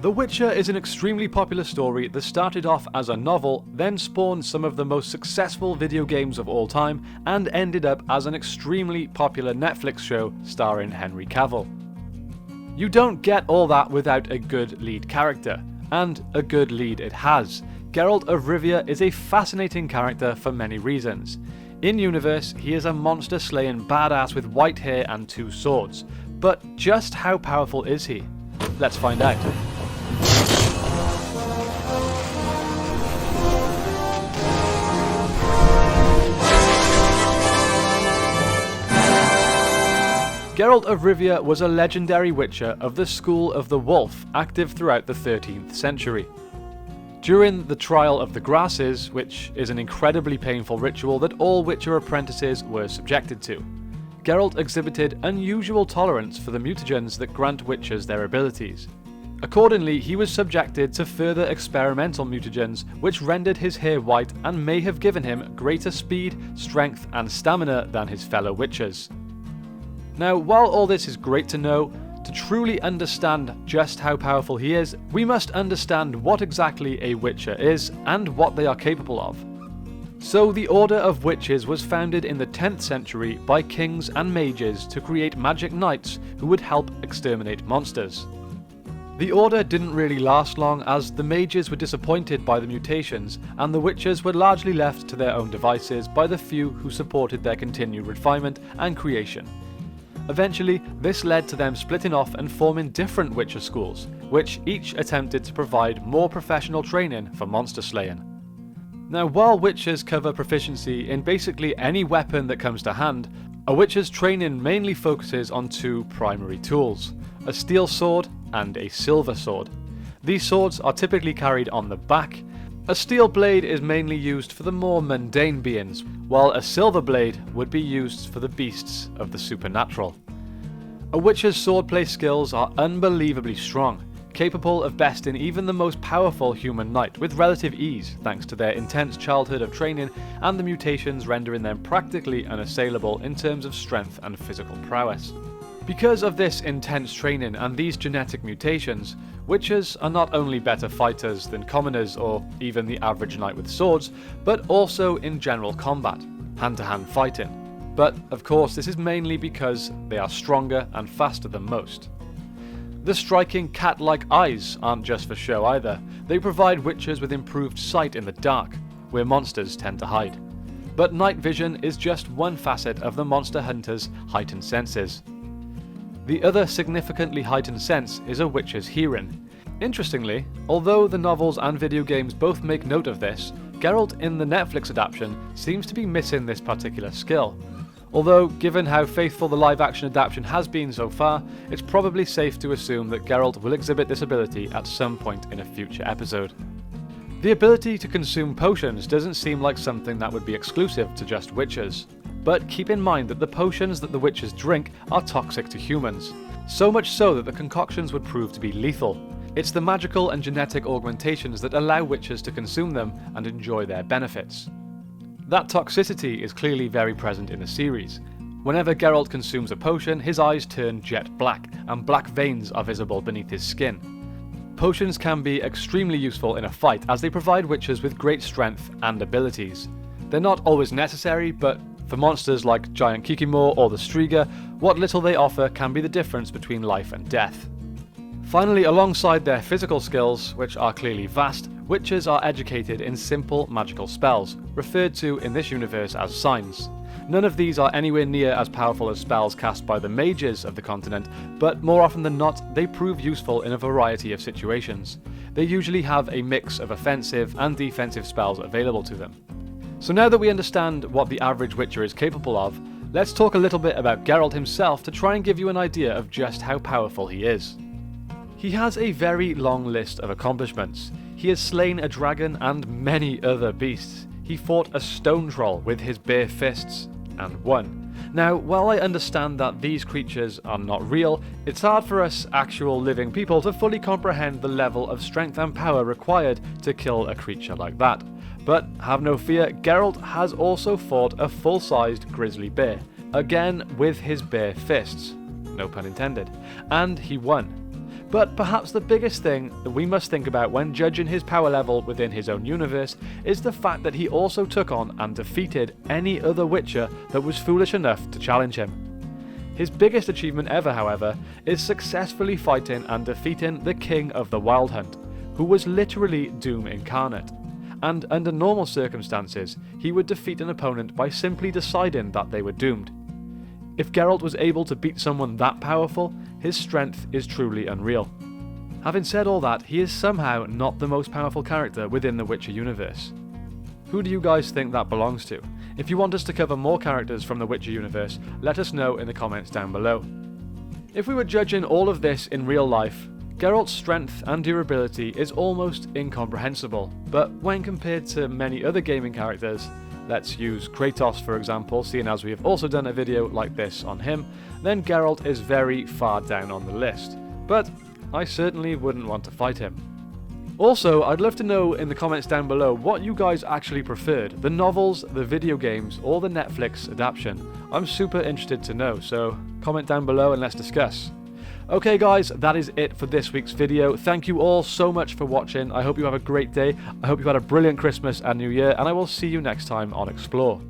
The Witcher is an extremely popular story that started off as a novel, then spawned some of the most successful video games of all time, and ended up as an extremely popular Netflix show starring Henry Cavill. You don't get all that without a good lead character, and a good lead it has. Geralt of Rivia is a fascinating character for many reasons. In-universe, he is a monster-slaying badass with white hair and 2 swords, but just how powerful is he? Let's find out. Geralt of Rivia was a legendary witcher of the School of the Wolf, active throughout the 13th century. During the Trial of the Grasses, which is an incredibly painful ritual that all witcher apprentices were subjected to, Geralt exhibited unusual tolerance for the mutagens that grant witchers their abilities. Accordingly, he was subjected to further experimental mutagens which rendered his hair white and may have given him greater speed, strength and stamina than his fellow witchers. Now, while all this is great to know, to truly understand just how powerful he is, we must understand what exactly a witcher is and what they are capable of. So the Order of Witches was founded in the 10th century by kings and mages to create magic knights who would help exterminate monsters. The order didn't really last long, as the mages were disappointed by the mutations and the witchers were largely left to their own devices by the few who supported their continued refinement and creation. Eventually, this led to them splitting off and forming different witcher schools, which each attempted to provide more professional training for monster slaying. Now, while witchers cover proficiency in basically any weapon that comes to hand, a witcher's training mainly focuses on 2 primary tools, a steel sword and a silver sword. These swords are typically carried on the back. A steel blade is mainly used for the more mundane beings, while a silver blade would be used for the beasts of the supernatural. A witcher's swordplay skills are unbelievably strong, capable of besting even the most powerful human knight with relative ease thanks to their intense childhood of training and the mutations rendering them practically unassailable in terms of strength and physical prowess. Because of this intense training and these genetic mutations, witchers are not only better fighters than commoners or even the average knight with swords, but also in general combat, hand-to-hand fighting. But of course this is mainly because they are stronger and faster than most. The striking cat-like eyes aren't just for show either. They provide witchers with improved sight in the dark, where monsters tend to hide. But night vision is just one facet of the monster hunter's heightened senses. The other significantly heightened sense is a witcher's hearing. Interestingly, although the novels and video games both make note of this, Geralt in the Netflix adaptation seems to be missing this particular skill. Although, given how faithful the live-action adaptation has been so far, it's probably safe to assume that Geralt will exhibit this ability at some point in a future episode. The ability to consume potions doesn't seem like something that would be exclusive to just witchers. But keep in mind that the potions that the witchers drink are toxic to humans, so much so that the concoctions would prove to be lethal. It's the magical and genetic augmentations that allow witchers to consume them and enjoy their benefits. That toxicity is clearly very present in the series. Whenever Geralt consumes a potion, his eyes turn jet black, and black veins are visible beneath his skin. Potions can be extremely useful in a fight, as they provide witchers with great strength and abilities. They're not always necessary, but for monsters like Giant Kikimor or the Striga, what little they offer can be the difference between life and death. Finally, alongside their physical skills, which are clearly vast, witchers are educated in simple magical spells, referred to in this universe as signs. None of these are anywhere near as powerful as spells cast by the mages of the continent, but more often than not, they prove useful in a variety of situations. They usually have a mix of offensive and defensive spells available to them. So now that we understand what the average witcher is capable of, let's talk a little bit about Geralt himself to try and give you an idea of just how powerful he is. He has a very long list of accomplishments. He has slain a dragon and many other beasts. He fought a stone troll with his bare fists and won. Now, while I understand that these creatures are not real, it's hard for us actual living people to fully comprehend the level of strength and power required to kill a creature like that. But have no fear, Geralt has also fought a full-sized grizzly bear, again with his bare fists, no pun intended, and he won. But perhaps the biggest thing that we must think about when judging his power level within his own universe is the fact that he also took on and defeated any other Witcher that was foolish enough to challenge him. His biggest achievement ever, however, is successfully fighting and defeating the King of the Wild Hunt, who was literally Doom incarnate. And under normal circumstances, he would defeat an opponent by simply deciding that they were doomed. If Geralt was able to beat someone that powerful, his strength is truly unreal. Having said all that, he is somehow not the most powerful character within the Witcher universe. Who do you guys think that belongs to? If you want us to cover more characters from the Witcher universe, let us know in the comments down below. If we were judging all of this in real life, Geralt's strength and durability is almost incomprehensible, but when compared to many other gaming characters, let's use Kratos for example, seeing as we have also done a video like this on him, then Geralt is very far down on the list. But I certainly wouldn't want to fight him. Also, I'd love to know in the comments down below what you guys actually preferred, the novels, the video games, or the Netflix adaptation. I'm super interested to know, so comment down below and let's discuss. Okay guys, that is it for this week's video. Thank you all so much for watching. I hope you have a great day. I hope you had a brilliant Christmas and New Year, and I will see you next time on Explore.